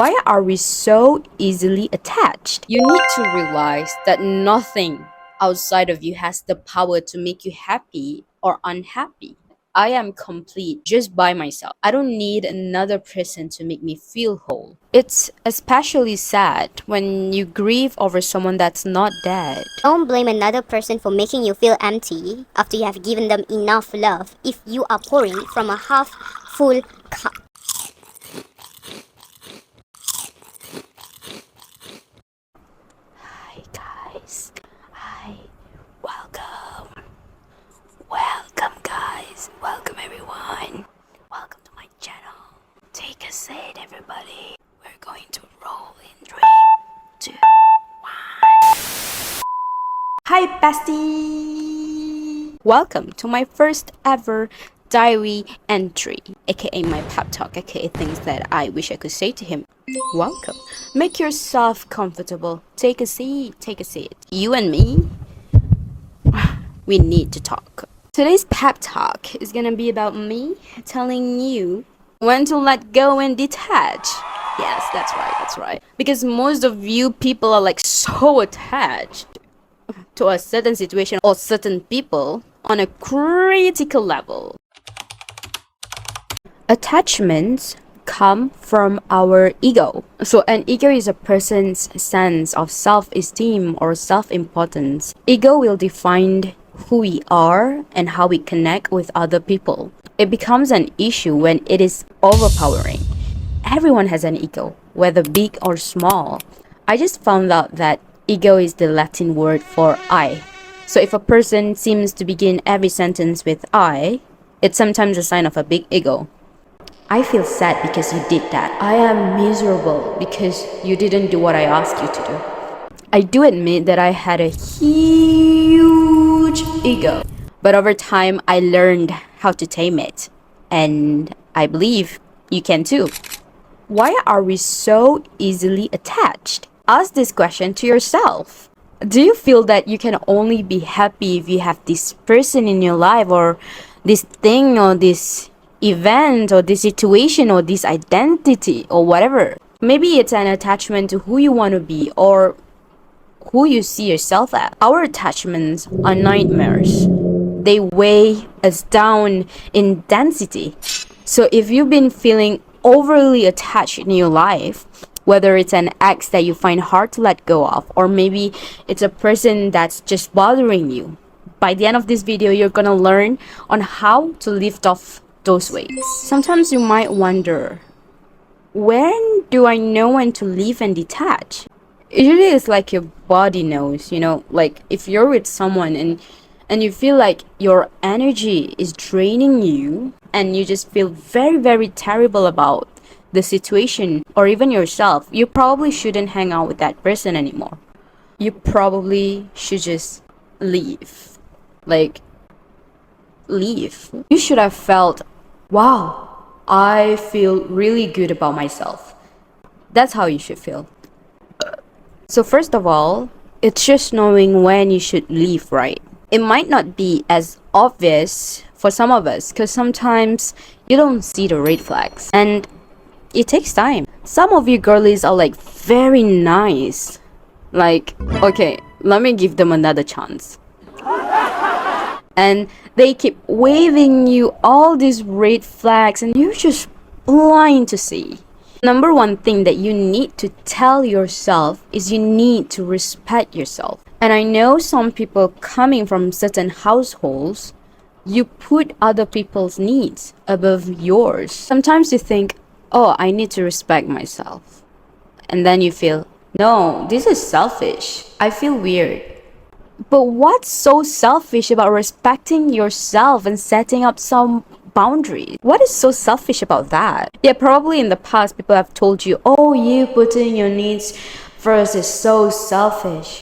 Why are we so easily attached? You need to realize that nothing outside of you has the power to make you happy or unhappy. I am complete just by myself. I don't need another person to make me feel whole. It's especially sad when you grieve over someone that's not dead. Don't blame another person for making you feel empty after you have given them enough love if you are pouring from a half full cup. Hi guys. Hi. Welcome. Welcome guys. Welcome everyone. Welcome to my channel. Take a seat everybody. We're going to roll in 3, 2, 1. Hi bestie. Welcome to my first ever diary entry, aka my pep talk, aka things that I wish I could say to him. Welcome. Make yourself comfortable. Take a seat. Take a seat. You and me, we need to talk. Today's pep talk is gonna be about me telling you when to let go and detach. Yes, that's right, that's right. Because most of you people are like so attached to a certain situation or certain people on a critical level. Attachments come from our ego. So an ego is a person's sense of self-esteem or self-importance. Ego will define who we are and how we connect with other people. It becomes an issue when it is overpowering. Everyone has an ego, whether big or small. I just found out that ego is the Latin word for I. So if a person seems to begin every sentence with I, it's sometimes a sign of a big ego. I feel sad because you did that. I am miserable because you didn't do what I asked you to do. I do admit that I had a huge ego, but over time I learned how to tame it. And I believe you can too. Why are we so easily attached? Ask this question to yourself. Do you feel that you can only be happy if you have this person in your life, or this thing, or this event, or this situation, or this identity, or whatever? Maybe it's an attachment to who you want to be or who you see yourself as. Our attachments are nightmares. They weigh us down in density. So if you've been feeling overly attached in your life, whether it's an ex that you find hard to let go of, or maybe it's a person that's just bothering you, by the end of this video, you're gonna learn on how to lift off those weights. Sometimes you might wonder, when do I know when to leave and detach? Usually it's like your body knows, like if you're with someone and you feel like your energy is draining you and you just feel very, very terrible about the situation or even yourself, you probably shouldn't hang out with that person anymore. You probably should just leave. Like, leave. You should have felt, wow, I feel really good about myself. That's how you should feel. So first of all, it's just knowing when you should leave, right? It might not be as obvious for some of us because sometimes you don't see the red flags and it takes time. Some of you girlies are like very nice. Like, okay, let me give them another chance. And they keep waving you all these red flags and you're just blind to see. Number one thing that you need to tell yourself is you need to respect yourself. And I know some people coming from certain households, you put other people's needs above yours. Sometimes you think, oh, I need to respect myself. And then you feel, no, this is selfish. I feel weird. But what's so selfish about respecting yourself and setting up some boundaries? What is so selfish about that? Yeah, probably in the past people have told you, oh, you putting your needs first is so selfish.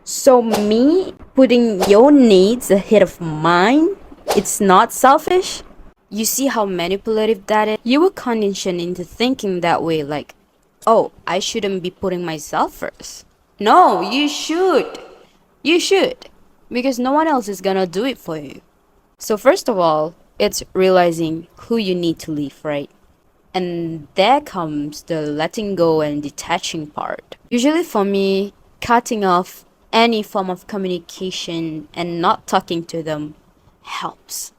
So me putting your needs ahead of mine, it's not selfish? You see how manipulative that is? You were conditioned into thinking that way, like, oh, I shouldn't be putting myself first. No, you should. You should. Because no one else is gonna do it for you. So first of all, it's realizing who you need to leave, right? And there comes the letting go and detaching part. Usually for me, cutting off any form of communication and not talking to them helps.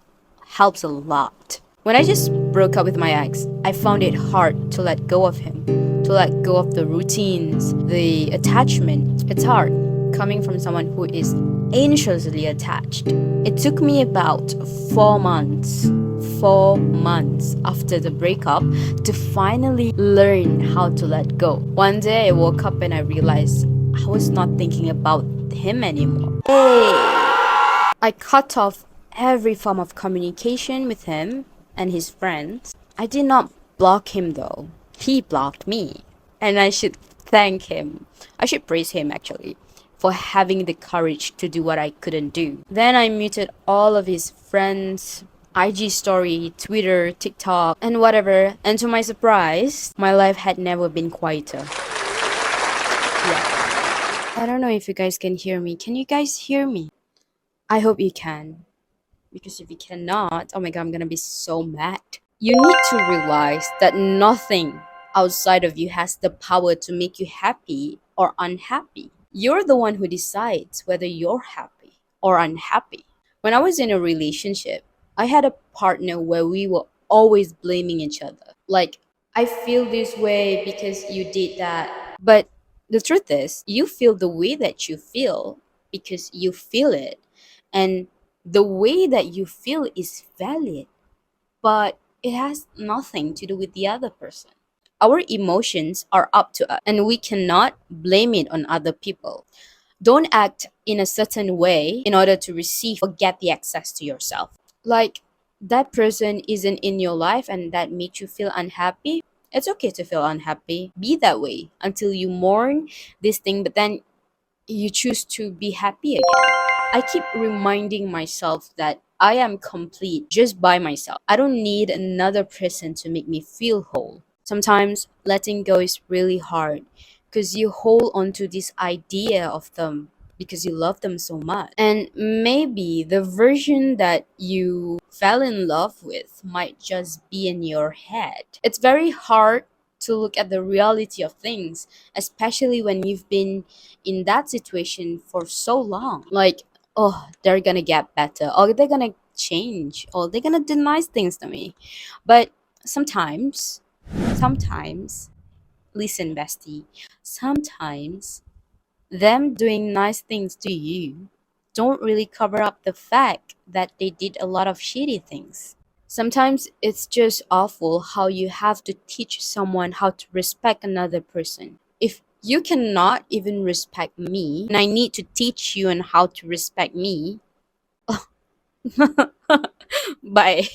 Helps a lot. When I just broke up with my ex, I found it hard to let go of him, to let go of the routines, the attachment. It's hard coming from someone who is anxiously attached. It took me about 4 months, 4 months after the breakup to finally learn how to let go. One day I woke up and I realized I was not thinking about him anymore. I cut off every form of communication with him and his friends. I did not block him though. He blocked me. And I should thank him. I should praise him actually for having the courage to do what I couldn't do. Then I muted all of his friends, IG story, Twitter, TikTok, and whatever. And to my surprise, my life had never been quieter. Yeah. I don't know if you guys can hear me. Can you guys hear me? I hope you can. Because if you cannot, oh my god, I'm gonna be so mad. You need to realize that nothing outside of you has the power to make you happy or unhappy. You're the one who decides whether you're happy or unhappy. When I was in a relationship, I had a partner where we were always blaming each other. Like, I feel this way because you did that. But the truth is, you feel the way that you feel because you feel it. And the way that you feel is valid, but it has nothing to do with the other person. Our emotions are up to us, and we cannot blame it on other people. Don't act in a certain way in order to receive or get the access to yourself. Like, that person isn't in your life and that makes you feel unhappy. It's okay to feel unhappy. Be that way until you mourn this thing, but then you choose to be happy again. I keep reminding myself that I am complete just by myself. I don't need another person to make me feel whole. Sometimes letting go is really hard because you hold on to this idea of them because you love them so much. And maybe the version that you fell in love with might just be in your head. It's very hard to look at the reality of things, especially when you've been in that situation for so long. Like, oh, they're gonna get better, or they're gonna change, or they're gonna do nice things to me. But sometimes, listen, bestie, sometimes them doing nice things to you don't really cover up the fact that they did a lot of shitty things. Sometimes it's just awful how you have to teach someone how to respect another person. If you cannot even respect me, and I need to teach you on how to respect me, bye.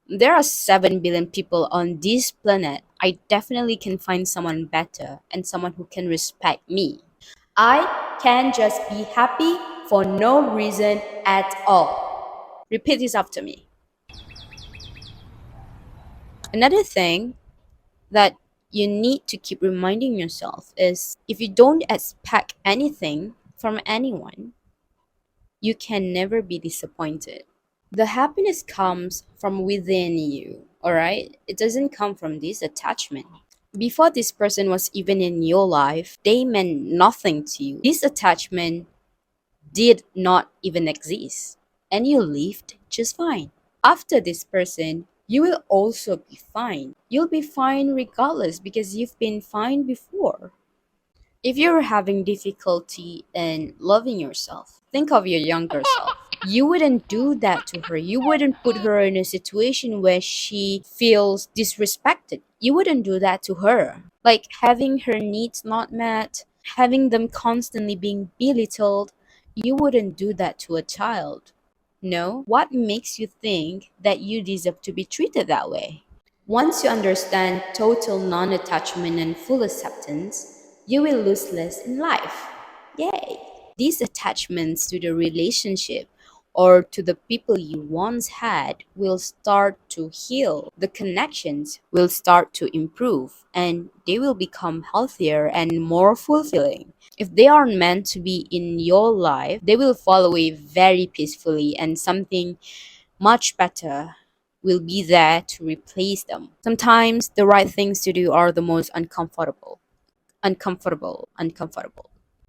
There are 7 billion people on this planet. I definitely can find someone better and someone who can respect me. I can just be happy for no reason at all. Repeat this after me. Another thing that you need to keep reminding yourself is if you don't expect anything from anyone, you can never be disappointed. The happiness comes from within you, all right? It doesn't come from this attachment. Before this person was even in your life, they meant nothing to you. This attachment did not even exist, and you lived just fine. After this person, you will also be fine. You'll be fine regardless because you've been fine before. If you're having difficulty in loving yourself, think of your younger self. You wouldn't do that to her. You wouldn't put her in a situation where she feels disrespected. You wouldn't do that to her. Like having her needs not met, having them constantly being belittled. You wouldn't do that to a child. No? What makes you think that you deserve to be treated that way? Once you understand total non attachment and full acceptance, you will lose less in life. Yay! These attachments to the relationship or to the people you once had will start to heal. The connections will start to improve and they will become healthier and more fulfilling. If they aren't meant to be in your life, they will fall away very peacefully and something much better will be there to replace them. Sometimes the right things to do are the most uncomfortable. It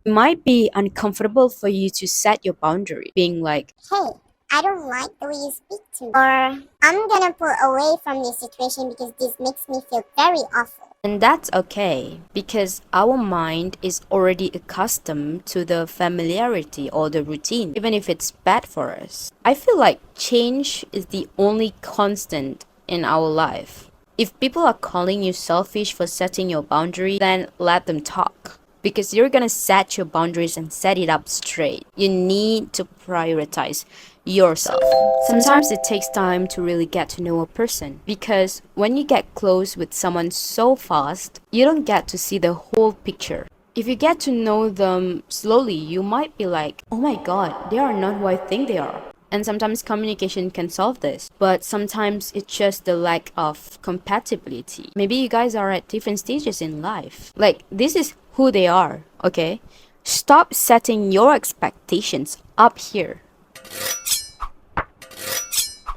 might be uncomfortable for you to set your boundary, being like, Hey, I don't like the way you speak to me. Or I'm gonna pull away from this situation because this makes me feel very awful. and that's okay because our mind is already accustomed to the familiarity or the routine, even if it's bad for us. I feel like change is the only constant in our life. If people are calling you selfish for setting your boundary, then let them talk. Because you're gonna set your boundaries and set it up straight. You need to prioritize yourself. Sometimes it takes time to really get to know a person because when you get close with someone so fast, you don't get to see the whole picture. If you get to know them slowly, you might be like, oh my god, they are not who I think they are. And sometimes communication can solve this, but sometimes it's just the lack of compatibility. Maybe you guys are at different stages in life. Like, this is who they are, okay? Stop setting your expectations up here.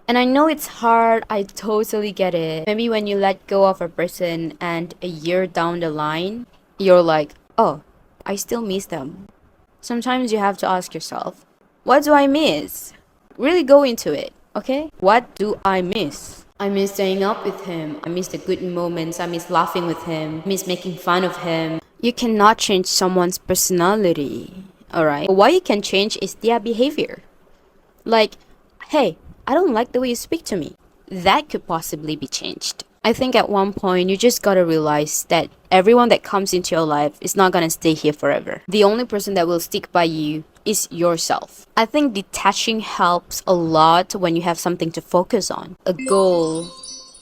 And I know it's hard, I totally get it. Maybe when you let go of a person and a year down the line, you're like, oh, I still miss them. Sometimes you have to ask yourself, what do I miss? Really go into it, okay? What do I miss? I miss staying up with him. I miss the good moments. I miss laughing with him. I miss making fun of him. You cannot change someone's personality, alright? What you can change is their behavior. Like, hey, I don't like the way you speak to me. That could possibly be changed. I think at one point you just gotta realize that everyone that comes into your life is not gonna stay here forever. The only person that will stick by you is yourself. I think detaching helps a lot when you have something to focus on, a goal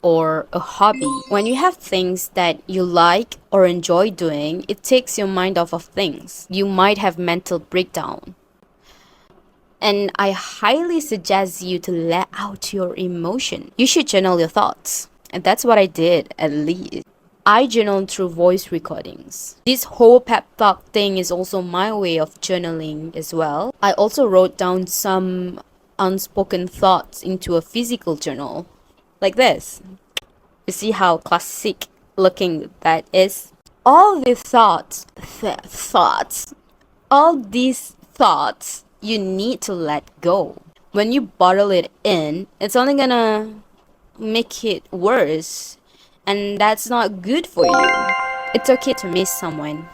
or a hobby. When you have things that you like or enjoy doing, it takes your mind off of things. You might have mental breakdown. And I highly suggest you to let out your emotion. You should journal your thoughts. And that's what I did, at least. I journaled through voice recordings. This whole pep talk thing is also my way of journaling as well. I also wrote down some unspoken thoughts into a physical journal. Like this. You see how classic looking that is? All these all these thoughts you need to let go. When you bottle it in, it's only gonna make it worse, and that's not good for you. It's okay to miss someone.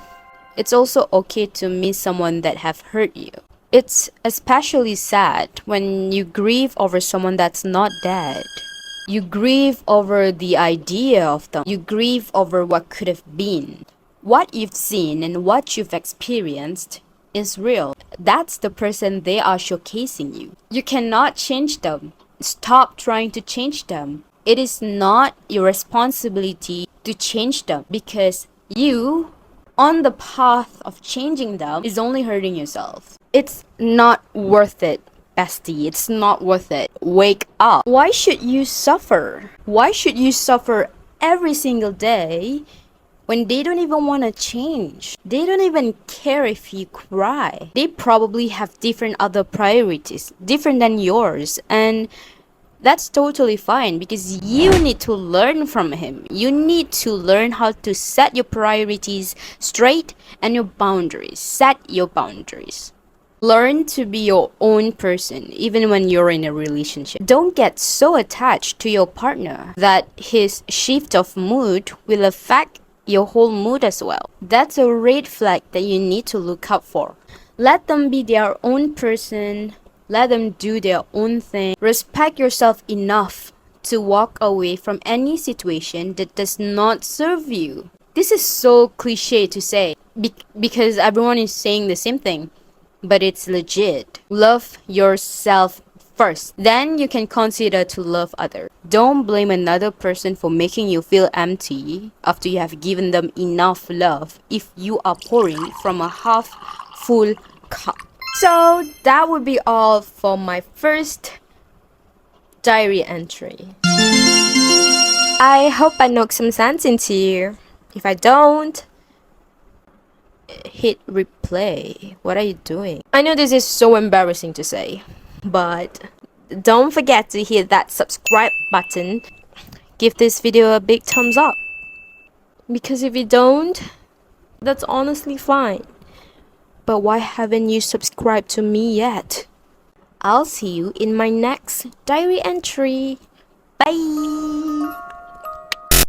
It's also okay to miss someone that have hurt you. It's especially sad when you grieve over someone that's not dead. You grieve over the idea of them. You grieve over what could have been. What you've seen and what you've experienced is real. That's the person they are showcasing you. You cannot change them. Stop trying to change them. It is not your responsibility to change them because you, on the path of changing them, is only hurting yourself. It's not worth it, bestie. It's not worth it. Wake up. Why should you suffer? Why should you suffer every single day when they don't even want to change? They don't even care if you cry. They probably have different other priorities, different than yours. And that's totally fine because you need to learn from him. You need to learn how to set your priorities straight and your boundaries. Set your boundaries. Learn to be your own person even when you're in a relationship. Don't get so attached to your partner that his shift of mood will affect your whole mood as well. That's a red flag that you need to look out for. Let them be their own person. Let them do their own thing. Respect yourself enough to walk away from any situation that does not serve you. This is so cliche to say because everyone is saying the same thing, but it's legit. Love yourself first. Then you can consider to love others. Don't blame another person for making you feel empty after you have given them enough love if you are pouring from a half full cup. So that would be all for my first diary entry. I hope I knocked some sense into you. If I don't, hit replay. What are you doing? I know this is so embarrassing to say, but don't forget to hit that subscribe button. Give this video a big thumbs up. Because if you don't, that's honestly fine. But why haven't you subscribed to me yet? I'll see you in my next diary entry. Bye!